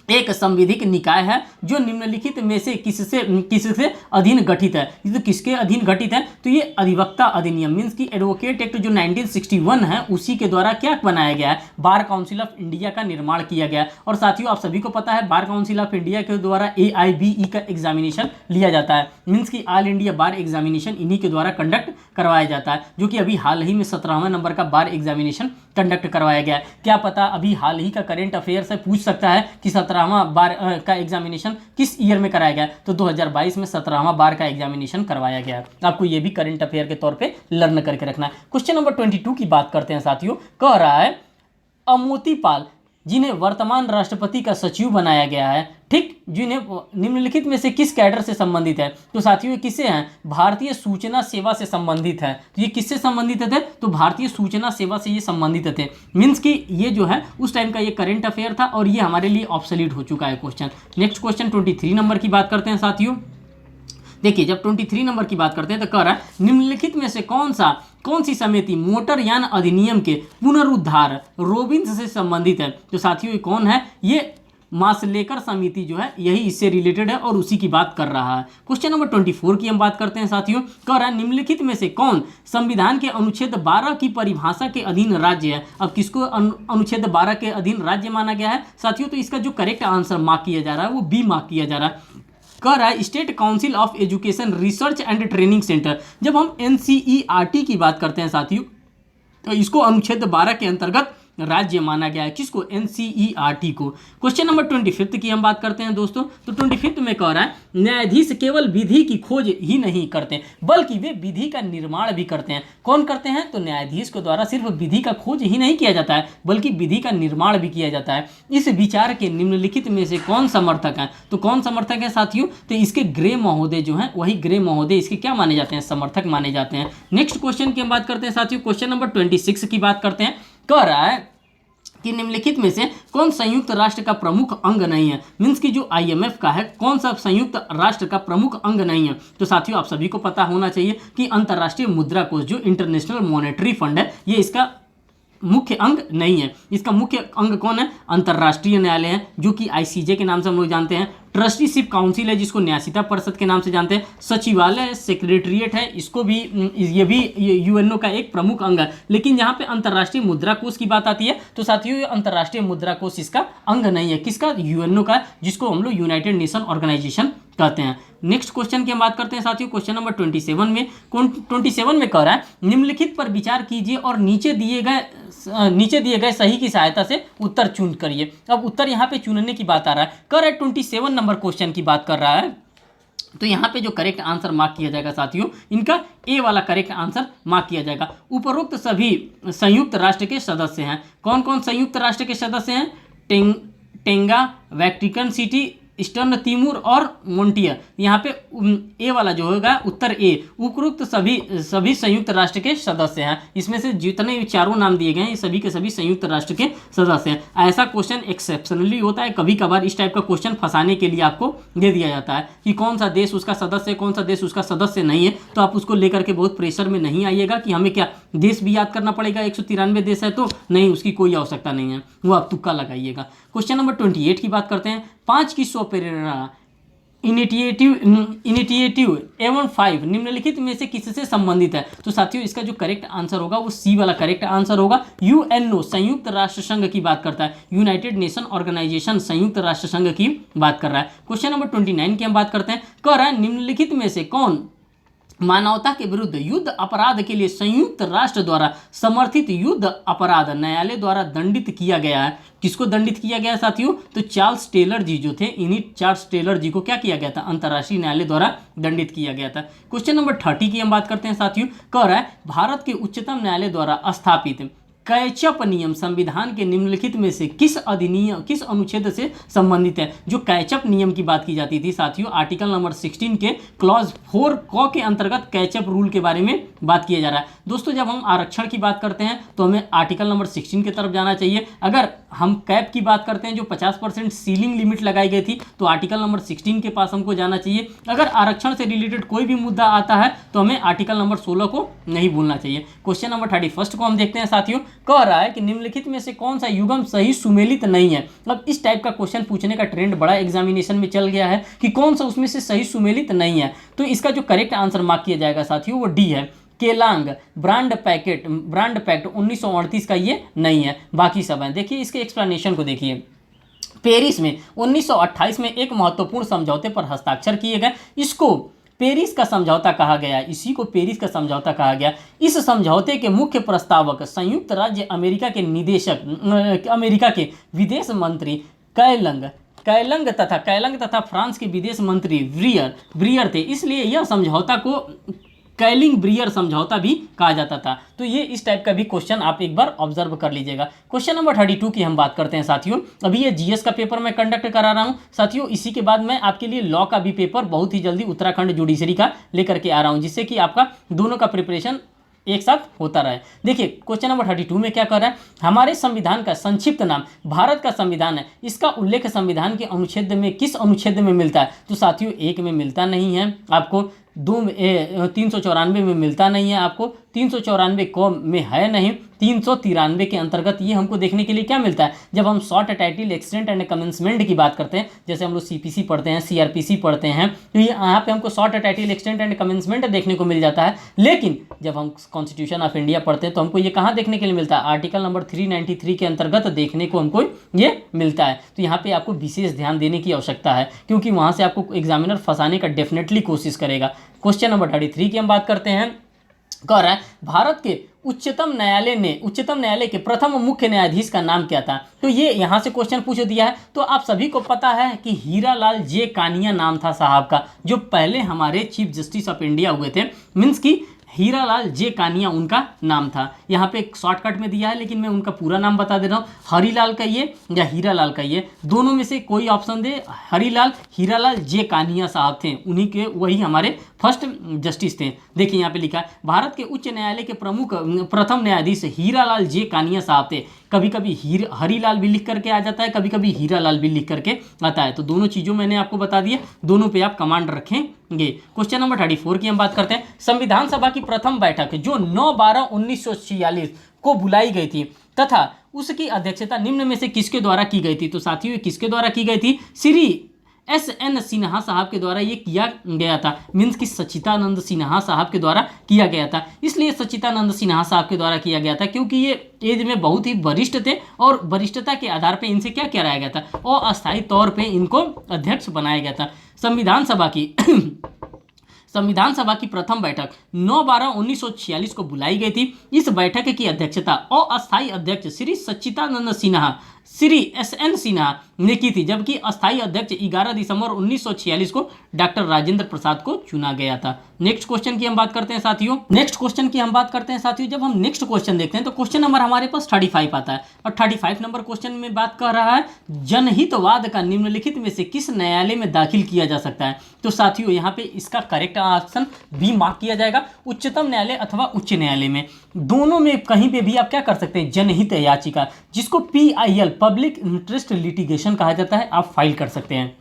एक संविधिक निकाय है जो निम्नलिखित में से किससे अधीन गठित है? तो किसके अधीन गठित है? तो ये अधिवक्ता अधिनियम, मीन्स की एडवोकेट एक्ट जो 1961 है उसी के द्वारा क्या बनाया गया है, बार काउंसिल ऑफ इंडिया का निर्माण किया गया है। और साथियों आप सभी को पता है बार काउंसिल ऑफ इंडिया के द्वारा AIBE का एग्जामिनेशन लिया जाता है, मीन्स की ऑल इंडिया बार एग्जामिनेशन इन्हीं के द्वारा कंडक्ट करवाया जाता है, जो कि अभी हाल ही में 17वें नंबर का बार एग्जामिनेशन कंडक्ट करवाया गया है। क्या पता अभी हाल ही का करेंट अफेयर से पूछ सकता है कि 17वां बार का एग्जामिनेशन किस ईयर में कराया गया? तो 2022 में 17वां बार का एग्जामिनेशन करवाया गया। आपको ये भी करंट अफेयर के तौर पे लर्न करके रखना है। क्वेश्चन नंबर 22 की बात करते हैं साथियों, कह रहा है अमोती पाल जिन्हें वर्तमान राष्ट्रपति का सचिव बनाया गया है, ठीक, जिन्हें निम्नलिखित में से किस कैडर से संबंधित है? तो साथियों ये किससे हैं? भारतीय सूचना सेवा से संबंधित है। तो ये किससे संबंधित थे? तो भारतीय सूचना सेवा से ये संबंधित थे, मीन्स कि ये जो है उस टाइम का ये करंट अफेयर था और ये हमारे लिए ऑब्सोल्यूट हो चुका है क्वेश्चन। नेक्स्ट क्वेश्चन 23 नंबर की बात करते हैं साथियों। देखिए जब 23 नंबर की बात करते हैं तो कह रहा है निम्नलिखित में से कौन सी समिति मोटर यान अधिनियम के पुनरुद्धार रोबिन्स से संबंधित है? तो साथियों ये कौन है? ये मासलेकर समिति जो है यही इससे रिलेटेड है और उसी की बात कर रहा है। क्वेश्चन नंबर 24 की हम बात करते हैं साथियों, कह रहा है निम्नलिखित में से कौन संविधान के अनुच्छेद 12 की परिभाषा के अधीन राज्य है? अब किसको अनुच्छेद 12 के अधीन राज्य माना गया है साथियों? तो इसका जो करेक्ट आंसर मार्क किया जा रहा है वो बी मार्क किया जा रहा है। कह रहा है state council of education research and training centre. जब हम NCERT की बात करते हैं साथियों तो इसको अनुच्छेद 12 के अंतर्गत राज्य माना गया है। किसको? NCERT को। क्वेश्चन नंबर 25 की हम बात करते हैं दोस्तों, तो 25 में कह रहा है न्यायाधीश केवल विधि की खोज ही नहीं करते बल्कि वे विधि का निर्माण भी करते हैं। कौन करते हैं? तो न्यायाधीश के द्वारा सिर्फ विधि का खोज ही नहीं किया जाता है बल्कि विधि का निर्माण भी किया जाता है। इस विचार के निम्नलिखित में से कौन समर्थक है? तो कौन समर्थक है साथियों? तो इसके ग्रे महोदय जो है वही ग्रे महोदय इसके क्या माने जाते हैं? समर्थक माने जाते हैं। नेक्स्ट क्वेश्चन की हम बात करते हैं साथियों, क्वेश्चन नंबर 26 की बात करते हैं। कह रहा है कि निम्नलिखित में से कौन संयुक्त राष्ट्र का प्रमुख अंग नहीं है? मीन्स की जो IMF का है कौन सा संयुक्त राष्ट्र का प्रमुख अंग नहीं है? तो साथियों आप सभी को पता होना चाहिए कि अंतर्राष्ट्रीय मुद्रा कोष जो इंटरनेशनल मॉनेटरी फंड है ये इसका मुख्य अंग नहीं है। इसका मुख्य अंग कौन है? अंतर्राष्ट्रीय न्यायालय है जो कि ICJ के नाम से हम लोग जानते हैं। ट्रस्टीशिप काउंसिल है जिसको न्यासिता परिषद के नाम से जानते हैं। सचिवालय सेक्रेटरिएट है, इसको भी ये भी UNO का एक प्रमुख अंग है। लेकिन यहाँ पे अंतर्राष्ट्रीय मुद्रा कोष की बात आती है तो साथियों ये अंतर्राष्ट्रीय मुद्रा कोष इसका अंग नहीं है। किसका? UNO का, जिसको हम लोग यूनाइटेड नेशन ऑर्गेनाइजेशन कहते हैं। नेक्स्ट क्वेश्चन की हम बात करते हैं साथियों, क्वेश्चन नंबर 27 में 27 में कह रहा है निम्नलिखित पर विचार कीजिए और नीचे दिए गए सही की सहायता से उत्तर चुन करिए। अब उत्तर यहाँ पे चुनने की बात आ रहा है। कह रहा है 27 नंबर क्वेश्चन की बात कर रहा है तो यहाँ पे जो करेक्ट आंसर मार्क किया जाएगा साथियों, इनका ए वाला करेक्ट आंसर मार्क किया जाएगा। उपरोक्त सभी संयुक्त राष्ट्र के सदस्य हैं। कौन कौन संयुक्त राष्ट्र के सदस्य हैं? टेंगा, वेटिकन सिटी, ईस्टर्न तिमूर और मोन्टियर। यहाँ पे ए वाला जो होगा उत्तर ए, उपरोक्त सभी संयुक्त राष्ट्र के सदस्य हैं। इसमें से जितने भी चारों नाम दिए गए हैं ये सभी के सभी संयुक्त राष्ट्र के सदस्य हैं। ऐसा क्वेश्चन एक्सेप्शनली होता है, कभी कभार इस टाइप का क्वेश्चन फंसाने के लिए आपको दे दिया जाता है कि कौन सा देश उसका सदस्य है, कौन सा देश उसका सदस्य नहीं है। तो आप उसको लेकर के बहुत प्रेशर में नहीं आइएगा कि हमें क्या देश भी याद करना पड़ेगा, 193 देश है तो नहीं, उसकी कोई आवश्यकता नहीं है, वो आप तुक्का लगाइएगा। क्वेश्चन नंबर 28 की बात करते हैं। 5 की स्व प्रेरणा इनिटिएटिव एवं 5 निम्नलिखित में से किससे संबंधित है? तो साथियों इसका जो करेक्ट आंसर होगा वो सी वाला करेक्ट आंसर होगा। यूएनओ संयुक्त राष्ट्र संघ की बात करता है, यूनाइटेड नेशन ऑर्गेनाइजेशन संयुक्त राष्ट्र संघ की बात कर रहा है। क्वेश्चन नंबर 29 की हम बात करते हैं। कह रहा है निम्नलिखित में से कौन मानवता के विरुद्ध युद्ध अपराध के लिए संयुक्त राष्ट्र द्वारा समर्थित युद्ध अपराध न्यायालय द्वारा दंडित किया गया है? किसको दंडित किया गया है साथियों? तो चार्ल्स टेलर जी जो थे, इन्हीं चार्ल्स टेलर जी को क्या किया गया था? अंतर्राष्ट्रीय न्यायालय द्वारा दंडित किया गया था। क्वेश्चन नंबर 30 की हम बात करते हैं साथियों। कह रहा है भारत के उच्चतम न्यायालय द्वारा स्थापित कैचअप नियम संविधान के निम्नलिखित में से किस अनुच्छेद से संबंधित है? जो कैचअप नियम की बात की जाती थी साथियों, आर्टिकल नंबर 16 के क्लॉज 4 क के अंतर्गत कैचअप रूल के बारे में बात किया जा रहा है। दोस्तों जब हम आरक्षण की बात करते हैं तो हमें आर्टिकल नंबर 16 की तरफ जाना चाहिए। अगर हम कैप की बात करते हैं जो 50% सीलिंग लिमिट लगाई गई थी तो आर्टिकल नंबर 16 के पास हमको जाना चाहिए। अगर आरक्षण से रिलेटेड कोई भी मुद्दा आता है तो हमें आर्टिकल नंबर 16 को नहीं भूलना चाहिए। क्वेश्चन नंबर 31 को हम देखते हैं साथियों। कह रहा है कि निम्नलिखित में से कौन सा युग्म सही सुमेलित नहीं है? अब इस टाइप का क्वेश्चन पूछने का ट्रेंड बड़ा एग्जामिनेशन में चल गया है कि कौन सा उसमें से सही सुमेलित नहीं है। तो इसका जो करेक्ट आंसर मार्क किया जाएगा साथियों वो डी है। केलांग ब्रांड पैक्ट 1938 का ये नहीं है, बाकी सब है। देखिए इसके एक्सप्लेनेशन को देखिए। पेरिस में 1928 में एक महत्वपूर्ण समझौते पर हस्ताक्षर किए गए, इसको पेरिस का समझौता कहा गया। इसी को पेरिस का समझौता कहा गया। इस समझौते के मुख्य प्रस्तावक संयुक्त राज्य अमेरिका के विदेश मंत्री कैलंग तथा फ्रांस के विदेश मंत्री ब्रियर थे। इसलिए यह समझौता को कैलिंग ब्रियर समझौता भी कहा जाता था। तो ये इस टाइप का भी क्वेश्चन आप एक बार ऑब्जर्व कर लीजिएगा। क्वेश्चन नंबर 32 की हम बात करते हैं साथियों। अभी ये जीएस का पेपर मैं कंडक्ट करा रहा हूँ साथियों। इसी के बाद मैं आपके लिए लॉ का भी पेपर बहुत ही जल्दी उत्तराखंड जुडिशरी का लेकर के आ रहा हूँ, जिससे कि आपका दोनों का प्रिपरेशन एक साथ होता रहे। देखिए क्वेश्चन नंबर 32 में क्या कर रहा है? हमारे संविधान का संक्षिप्त नाम भारत का संविधान है, इसका उल्लेख संविधान के अनुच्छेद में किस अनुच्छेद में मिलता है? तो साथियों 1 में मिलता नहीं है आपको, 394 में मिलता नहीं है आपको, 394 को में है नहीं, 393 के अंतर्गत ये हमको देखने के लिए क्या मिलता है? जब हम short title extent and commencement की बात करते हैं, जैसे हम लोग सीपीसी पढ़ते हैं, सीआरपीसी पढ़ते हैं, तो यहाँ पे हमको short title extent and commencement देखने को मिल जाता है। लेकिन जब हम कॉन्स्टिट्यूशन ऑफ इंडिया पढ़ते हैं तो हमको ये कहाँ देखने के लिए मिलता है? आर्टिकल नंबर 393 के अंतर्गत देखने को हमको ये मिलता है। तो यहाँ पे आपको विशेष ध्यान देने की आवश्यकता है, क्योंकि वहाँ से आपको एग्जामिनर फंसाने का डेफिनेटली कोशिश करेगा। क्वेश्चन नंबर 33 की हम बात करते हैं। कह रहा है भारत के उच्चतम न्यायालय के प्रथम मुख्य न्यायाधीश का नाम क्या था? तो ये यहाँ से क्वेश्चन पूछ दिया है। तो आप सभी को पता है कि हीरालाल जे कानिया नाम था साहब का, जो पहले हमारे चीफ जस्टिस ऑफ इंडिया हुए थे। मीन्स की हीरालाल जे कानिया उनका नाम था। यहाँ पे एक शॉर्टकट में दिया है, लेकिन मैं उनका पूरा नाम बता दे रहा हूँ। हरीलाल का ये या हीरालाल का ये, दोनों में से कोई ऑप्शन दे। हीरालाल जे कानिया साहब थे, उन्हीं के वही हमारे फर्स्ट जस्टिस थे। देखिए यहाँ पे लिखा है भारत के उच्च न्यायालय के प्रथम न्यायाधीश हीरालाल जे कानिया साहब थे। कभी कभी हरीलाल भी लिख करके आ जाता है, कभी कभी हीरालाल भी लिख करके आता है। तो दोनों चीज़ों मैंने आपको बता दिया, दोनों पे आप कमांड रखेंगे। क्वेश्चन नंबर 34 की हम बात करते हैं। संविधान सभा की प्रथम बैठक जो 9/12/1946 को बुलाई गई थी तथा उसकी अध्यक्षता निम्न में से किसके द्वारा की गई थी? तो साथियों किसके द्वारा की गई थी? श्री S.N. सिन्हा साहब के द्वारा ये किया गया था। मीन्स कि सच्चिदानंद सिन्हा साहब के द्वारा किया गया था। इसलिए सच्चिदानंद सिन्हा साहब के द्वारा किया गया था क्योंकि ये एज में बहुत ही वरिष्ठ थे और वरिष्ठता के आधार पे इनसे क्या कराया गया था? अस्थायी तौर पे इनको अध्यक्ष बनाया गया था। संविधान सभा की प्रथम बैठक 9/12/1946 को बुलाई गई थी। इस बैठक की अध्यक्षता अस्थायी अध्यक्ष श्री सच्चिदानंद सिन्हा श्री SN सिन्हा ने की थी, जबकि अस्थायी अध्यक्ष 11 दिसंबर 1946 को डॉक्टर राजेंद्र प्रसाद को चुना गया था। नेक्स्ट क्वेश्चन की हम बात करते हैं साथियों। जब हम नेक्स्ट क्वेश्चन देखते हैं तो क्वेश्चन नंबर हमारे पास 35 आता है और 35 नंबर क्वेश्चन में बात कर रहा है जनहितवाद का निम्नलिखित में से किस न्यायालय में दाखिल किया जा सकता है। तो साथियों यहाँ पे इसका करेक्ट ऑप्शन बी मार्क किया जाएगा, उच्चतम न्यायालय अथवा उच्च न्यायालय में, दोनों में कहीं पे भी आप क्या कर सकते हैं, जनहित याचिका जिसको PIL पब्लिक इंटरेस्ट लिटिगेशन कहा जाता है, आप फाइल कर सकते हैं।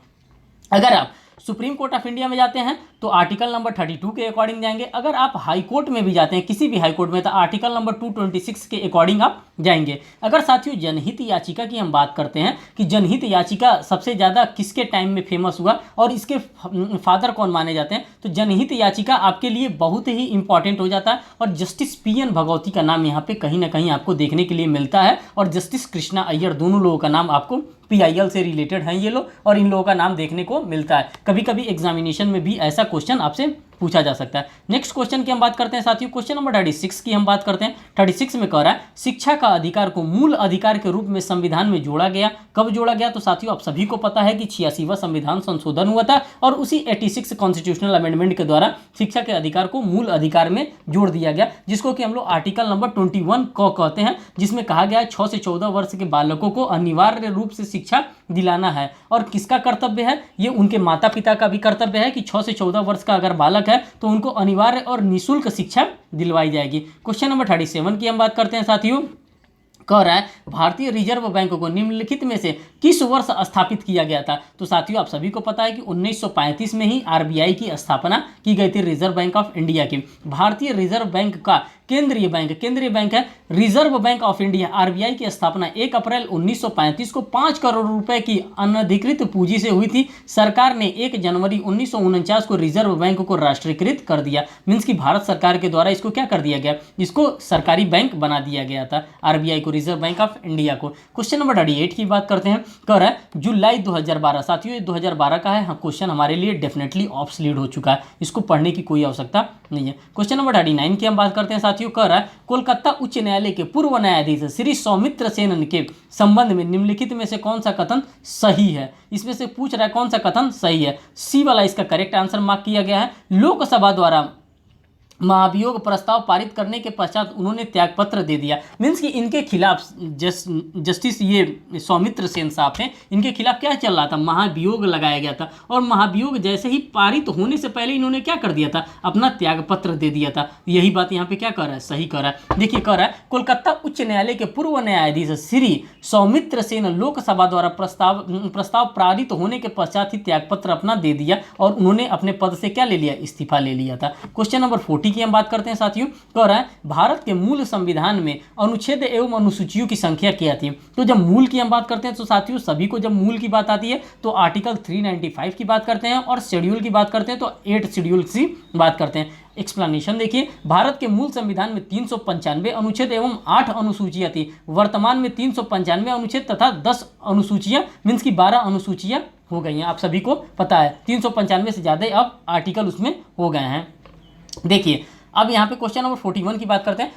अगर आप सुप्रीम कोर्ट ऑफ इंडिया में जाते हैं तो आर्टिकल नंबर 32 के अकॉर्डिंग जाएंगे। अगर आप हाई कोर्ट में भी जाते हैं, किसी भी हाई कोर्ट में, तो आर्टिकल नंबर 226 के अकॉर्डिंग आप जाएंगे। अगर साथियों जनहित याचिका की हम बात करते हैं कि जनहित याचिका सबसे ज़्यादा किसके टाइम में फेमस हुआ और इसके फादर कौन माने जाते हैं, तो जनहित याचिका आपके लिए बहुत ही इंपॉर्टेंट हो जाता है और जस्टिस PN भगवती का नाम यहाँ पे कहीं ना कहीं आपको देखने के लिए मिलता है और जस्टिस कृष्णा अय्यर, दोनों लोगों का नाम आपको PIL से रिलेटेड हैं ये लोग और इन लोगों का नाम देखने को मिलता है। कभी कभी एग्जामिनेशन में भी ऐसा क्वेश्चन आपसे पूछा जा सकता है। नेक्स्ट क्वेश्चन की हम बात करते हैं साथियों, क्वेश्चन नंबर 36 की हम बात करते हैं। 36 में कह रहा है शिक्षा का अधिकार को मूल अधिकार के रूप में संविधान में जोड़ा गया। कब जोड़ा गया, तो साथियों आप सभी को पता है कि 86वां संविधान संशोधन हुआ था और उसी 86 कॉन्स्टिट्यूशनल अमेंडमेंट के द्वारा शिक्षा के अधिकार को मूल अधिकार में जोड़ दिया गया, जिसको कि हम लोग आर्टिकल नंबर 21 को कहते हैं, जिसमें कहा गया है 6 से 14 वर्ष के बालकों को अनिवार्य रूप से शिक्षा दिलाना है। और किसका कर्तव्य है, ये उनके माता पिता का भी कर्तव्य है कि 6 से 14 वर्ष का अगर बालक है तो उनको अनिवार्य और निःशुल्क शिक्षा दिलवाई जाएगी। क्वेश्चन नंबर 37 की हम बात करते हैं साथियों, कह रहा है भारतीय रिजर्व बैंक को निम्नलिखित में से किस वर्ष स्थापित किया गया था। तो साथियों आप सभी को पता है कि 1935 में ही RBI की स्थापना की गई थी, रिजर्व बैंक ऑफ इंडिया की। भारतीय रिजर्व बैंक का केंद्रीय बैंक है reserve bank of India, RBI की स्थापना 1 अप्रैल 1935 को 5 करोड़ रुपए की अनधिकृत पूंजी से हुई थी। सरकार ने 1 जनवरी 1949 को रिजर्व बैंक को राष्ट्रीयकृत कर दिया। मीन्स कि भारत सरकार के द्वारा इसको क्या कर दिया गया, इसको सरकारी बैंक बना दिया गया था, RBI को, रिजर्व बैंक ऑफ इंडिया को। क्वेश्चन नंबर 38 की बात करते हैं, कह रहा है जुलाई 2012, साथियों ये 2012 का है। हाँ, क्वेश्चन हमारे लिए डेफिनेटली ऑब्सोलीट हो चुका है, इसको पढ़ने की कोई आवश्यकता नहीं है। क्वेश्चन नंबर 39 की हम बात करते हैं साथियों, कह रहा है कोलकाता उच्च न्यायालय के पूर्व न्यायाधीश श्री सौमित्र सेन के संबंध में निम्नलिखित में से कौन सा कथन सही है। इसमें से पूछ रहा है कौन सा कथन सही है, सी वाला इसका करेक्ट आंसर मार्क किया गया है। लोकसभा द्वारा महाभियोग प्रस्ताव पारित करने के पश्चात उन्होंने त्यागपत्र दे दिया। मीन्स कि इनके खिलाफ जस्टिस ये सौमित्र सेन साहब हैं, इनके खिलाफ क्या चल रहा था, महाभियोग लगाया गया था और महाभियोग जैसे ही पारित होने से पहले इन्होंने क्या कर दिया था, अपना त्यागपत्र दे दिया था। यही बात यहाँ पे क्या कर रहा है, सही कर रहा है। देखिए कह रहा है कोलकाता उच्च न्यायालय के पूर्व न्यायाधीश श्री सौमित्र सेन लोकसभा द्वारा प्रस्ताव पारित होने के पश्चात ही त्यागपत्र अपना दे दिया और उन्होंने अपने पद से क्या ले लिया, इस्तीफा ले लिया था। क्वेश्चन नंबर 40 की हम बात करते हैं साथियों, कह रहा है भारत के मूल संविधान में अनुच्छेद एवं अनुसूचियों की संख्या क्या थी। तो जब मूल की हम बात करते हैं तो साथियों सभी को जब मूल की बात आती है तो आर्टिकल 395 की बात करते हैं और शेड्यूल की बात करते हैं तो 8 शेड्यूल की बात करते हैं। एक्सप्लेनेशन देखिए, भारत के मूल संविधान में 395 अनुच्छेद एवं 8 अनुसूचियां थी। वर्तमान में 395 अनुच्छेद तथा 10 अनुसूचियां मीन्स की 12 अनुसूचियां हो गई हैं। आप सभी को पता है 395 से ज़्यादा अब आर्टिकल उसमें हो गए हैं। देखिए अब यहाँ पे क्वेश्चन नंबर 41 की बात करते हैं,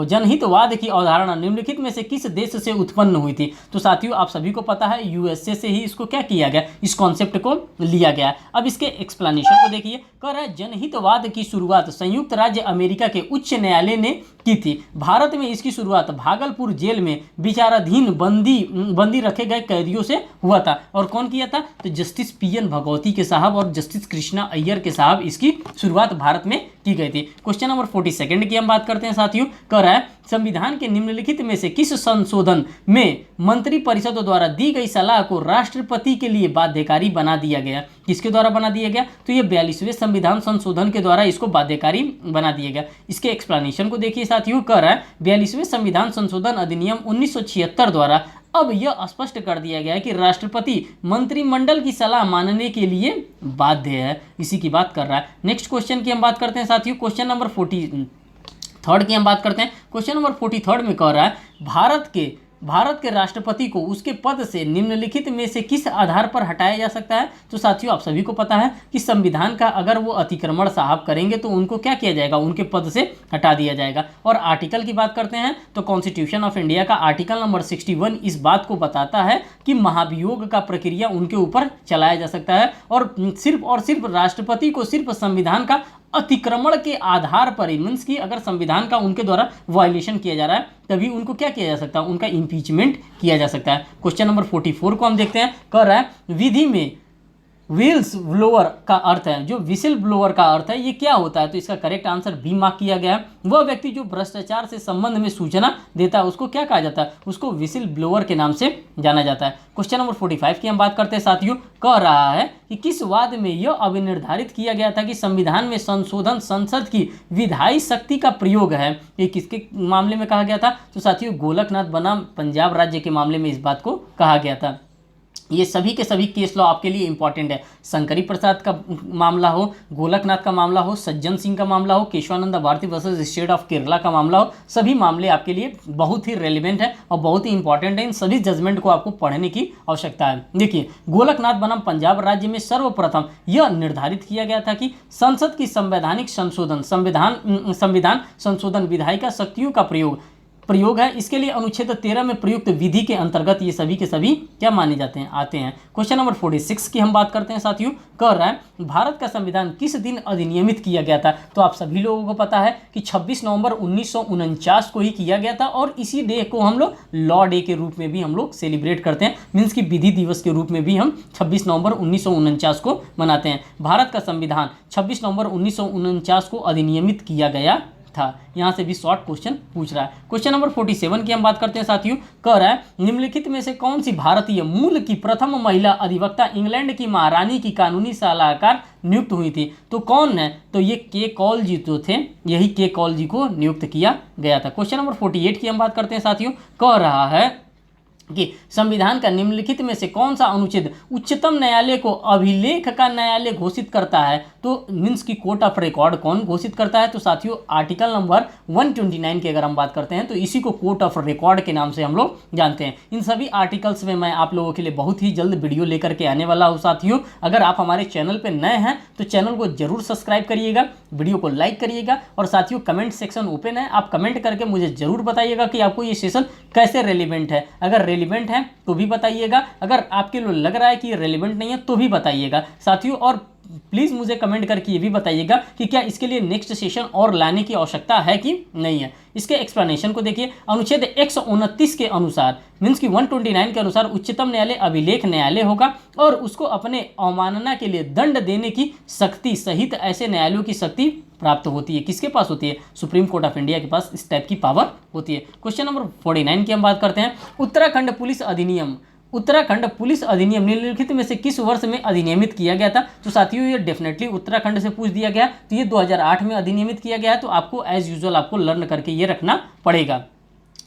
जनहितवाद की अवधारणा निम्नलिखित में से किस देश से उत्पन्न हुई थी। तो साथियों आप सभी को पता है USA से ही इसको क्या किया गया, इस कॉन्सेप्ट को लिया गया। अब इसके एक्सप्लेनेशन को देखिए, कह रहा है जनहितवाद की शुरुआत संयुक्त राज्य अमेरिका के उच्च न्यायालय ने की थी। भारत में इसकी शुरुआत भागलपुर जेल में विचाराधीन बंदी रखे गए कैदियों से हुआ था। और कौन किया था, तो जस्टिस PN भगवती के साहब और जस्टिस कृष्णा अय्यर के साहब इसकी शुरुआत भारत में की गई थी। क्वेश्चन नंबर 42 की हम बात करते हैं साथियों, कह रहा है संविधान के निम्नलिखित में से किस संशोधन में मंत्रिपरिषद द्वारा दी गई सलाह को राष्ट्रपति के लिए बाध्यकारी बना दिया गया। किसके द्वारा बना दिया गया, तो ये 42वें संविधान संशोधन के द्वारा इसको बाध्यकारी बना दिया गया। इसके एक्सप्लेनेशन को देखिए साथियों, कह रहा है 42वें संविधान संशोधन अधिनियम 1976 द्वारा अब यह स्पष्ट कर दिया गया है कि राष्ट्रपति मंत्रिमंडल की सलाह मानने के लिए बाध्य है। इसी की बात कर रहा है। नेक्स्ट क्वेश्चन की हम बात करते हैं साथियों, क्वेश्चन नंबर 43 की हम बात करते हैं। क्वेश्चन नंबर 43 में कह रहा है भारत के भारत के राष्ट्रपति को उसके पद से निम्नलिखित में से किस आधार पर हटाया जा सकता है? तो साथियों आप सभी को पता है कि संविधान का अगर वो अतिक्रमण साहब करेंगे तो उनको क्या किया जाएगा, उनके पद से हटा दिया जाएगा। और आर्टिकल की बात करते हैं तो कॉन्स्टिट्यूशन ऑफ इंडिया का आर्टिकल नंबर 61 इस बात को बताता है कि महाभियोग का प्रक्रिया उनके ऊपर चलाया जा सकता है और सिर्फ राष्ट्रपति को सिर्फ संविधान का अतिक्रमण के आधार पर ही, मीन्स कि अगर संविधान का उनके द्वारा वायलेशन किया जा रहा है तभी उनको क्या किया जा सकता है, उनका इम्पीचमेंट किया जा सकता है। क्वेश्चन नंबर 44 को हम देखते हैं। कह रहा है विधि में व्हिल्स ब्लोअर का अर्थ है, जो विसिल ब्लोअर का अर्थ है ये क्या होता है? तो इसका करेक्ट आंसर बी मार्क किया गया है। वह व्यक्ति जो भ्रष्टाचार से संबंध में सूचना देता है उसको क्या कहा जाता है? उसको विसिल ब्लोअर के नाम से जाना जाता है। क्वेश्चन नंबर 45 की हम बात करते हैं साथियों। कह रहा है कि किस वाद में यह अभिनिर्धारित किया गया था कि संविधान में संशोधन संसद की विधायी शक्ति का प्रयोग है? ये किसके मामले में कहा गया था? तो साथियों गोलकनाथ बनाम पंजाब राज्य के मामले में इस बात को कहा गया था। ये सभी के सभी केस लॉ आपके लिए इंपॉर्टेंट है। शंकरी प्रसाद का मामला हो, गोलकनाथ का मामला हो, सज्जन सिंह का मामला हो, Kesavananda Bharati versus state of Kerala का मामला हो, सभी मामले आपके लिए बहुत ही रेलिवेंट है और बहुत ही इंपॉर्टेंट है। इन सभी जजमेंट को आपको पढ़ने की आवश्यकता है। देखिए गोलकनाथ बनाम पंजाब राज्य में सर्वप्रथम यह निर्धारित किया गया था कि संसद की संवैधानिक संशोधन संविधान संशोधन विधायिका शक्तियों का प्रयोग है। इसके लिए अनुच्छेद 13 में प्रयुक्त विधि के अंतर्गत ये सभी के सभी क्या माने जाते हैं, आते हैं। क्वेश्चन नंबर 46 की हम बात करते हैं साथियों। कह रहा है भारत का संविधान किस दिन अधिनियमित किया गया था? तो आप सभी लोगों को पता है कि 26 नवंबर 1949 को ही किया गया था और इसी डे को हम लोग लॉ डे के रूप में भी हम लोग सेलिब्रेट करते हैं, मीन्स कि विधि दिवस के रूप में भी हम 26 नवंबर 1949 को मनाते हैं। भारत का संविधान 26 नवंबर 1949 को अधिनियमित किया गया था। यहाँ से भी शॉर्ट क्वेश्चन पूछ रहा है। क्वेश्चन नंबर 47 की हम बात करते हैं साथियों। कह रहा है निम्नलिखित में से कौन सी भारतीय मूल की प्रथम महिला अधिवक्ता इंग्लैंड की महारानी की कानूनी सलाहकार नियुक्त हुई थी? तो कौन है? तो ये के कौल जी जो थे, यही के कौल जी को नियुक्त किया गया था। क्वेश्चन नंबर 48 की हम बात करते हैं साथियों। कह रहा है कि संविधान का निम्नलिखित में से कौन सा अनुच्छेद उच्चतम न्यायालय को अभिलेख का न्यायालय घोषित करता है? तो मीन्स की कोर्ट ऑफ रिकॉर्ड कौन घोषित करता है? तो साथियों आर्टिकल नंबर 129 की अगर हम बात करते हैं तो इसी को कोर्ट ऑफ रिकॉर्ड के नाम से हम लोग जानते हैं। इन सभी आर्टिकल्स में मैं आप लोगों के लिए बहुत ही जल्द वीडियो लेकर के आने वाला हूँ साथियों। अगर आप हमारे चैनल पर नए हैं तो चैनल को जरूर सब्सक्राइब करिएगा, वीडियो को लाइक करिएगा और साथियों कमेंट सेक्शन ओपन है, आप कमेंट करके मुझे जरूर बताइएगा कि आपको ये सेशन कैसे रेलिवेंट है। अगर रेलिवेंट है तो भी बताइएगा, अगर आपके लिए लग रहा है कि रेलिवेंट नहीं है तो भी बताइएगा साथियों। और प्लीज़ मुझे कमेंट करके ये भी बताइएगा कि क्या इसके लिए नेक्स्ट सेशन और लाने की आवश्यकता है कि नहीं है। इसके एक्सप्लेनेशन को देखिए। अनुच्छेद 129 के अनुसार मीन्स कि 129 के अनुसार उच्चतम न्यायालय अभिलेख न्यायालय होगा और उसको अपने अवमानना के लिए दंड देने की शक्ति सहित ऐसे न्यायालयों की शक्ति प्राप्त होती है। किसके पास होती है? सुप्रीम कोर्ट ऑफ इंडिया के पास इस टाइप की पावर होती है। क्वेश्चन नंबर 49 की हम बात करते हैं। उत्तराखंड पुलिस अधिनियम निम्नलिखित में से किस वर्ष में अधिनियमित किया गया था? तो साथियों ये डेफिनेटली उत्तराखंड से पूछ दिया गया, तो ये 2008 में अधिनियमित किया गया है। तो आपको एज यूजुअल आपको लर्न करके ये रखना पड़ेगा।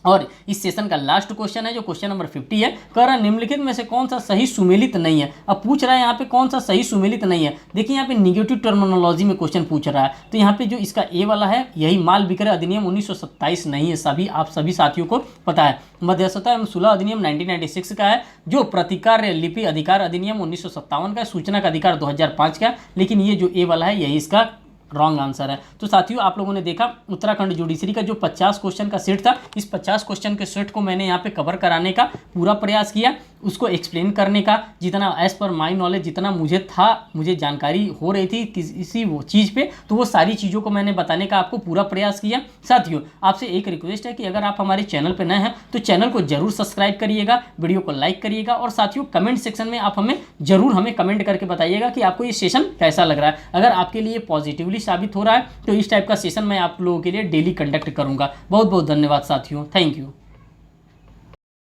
और इस सेशन का लास्ट क्वेश्चन है जो क्वेश्चन नंबर 50 है। कह रहा निम्नलिखित में से कौन सा सही सुमेलित नहीं है? अब पूछ रहा है यहाँ पे कौन सा सही सुमेलित नहीं है। देखिए यहाँ पे निगेटिव टर्मिनोलॉजी में क्वेश्चन पूछ रहा है, तो यहाँ पे जो इसका ए वाला है यही माल विक्रय अधिनियम 1927 नहीं है। आप सभी साथियों को पता है। मध्यस्थता एवं सुलह अधिनियम 1996 का है। जो प्रतिकार लिपि अधिकार अधिनियम 1957 का है। सूचना का अधिकार 2005 का है। लेकिन ये जो ए वाला है यही इसका रॉन्ग आंसर है। तो साथियों आप लोगों ने देखा उत्तराखंड जुडिशरी का जो 50 क्वेश्चन का सेट था, इस 50 क्वेश्चन के सेट को मैंने यहाँ पे कवर कराने का पूरा प्रयास किया, उसको एक्सप्लेन करने का जितना एज पर माई नॉलेज जितना मुझे जानकारी हो रही थी किसी वो चीज़ पे, तो वो सारी चीज़ों को मैंने बताने का आपको पूरा प्रयास किया। साथियों आपसे एक रिक्वेस्ट है कि अगर आप हमारे चैनल पर नए हैं तो चैनल को जरूर सब्सक्राइब करिएगा, वीडियो को लाइक करिएगा और साथियों कमेंट सेक्शन में आप हमें कमेंट करके बताइएगा कि आपको ये सेशन कैसा लग रहा है। अगर आपके लिए पॉजिटिवली साबित हो रहा है तो इस टाइप का सेशन मैं आप लोगों के लिए डेली कंडक्ट करूंगा। बहुत बहुत धन्यवाद साथियों, थैंक यू।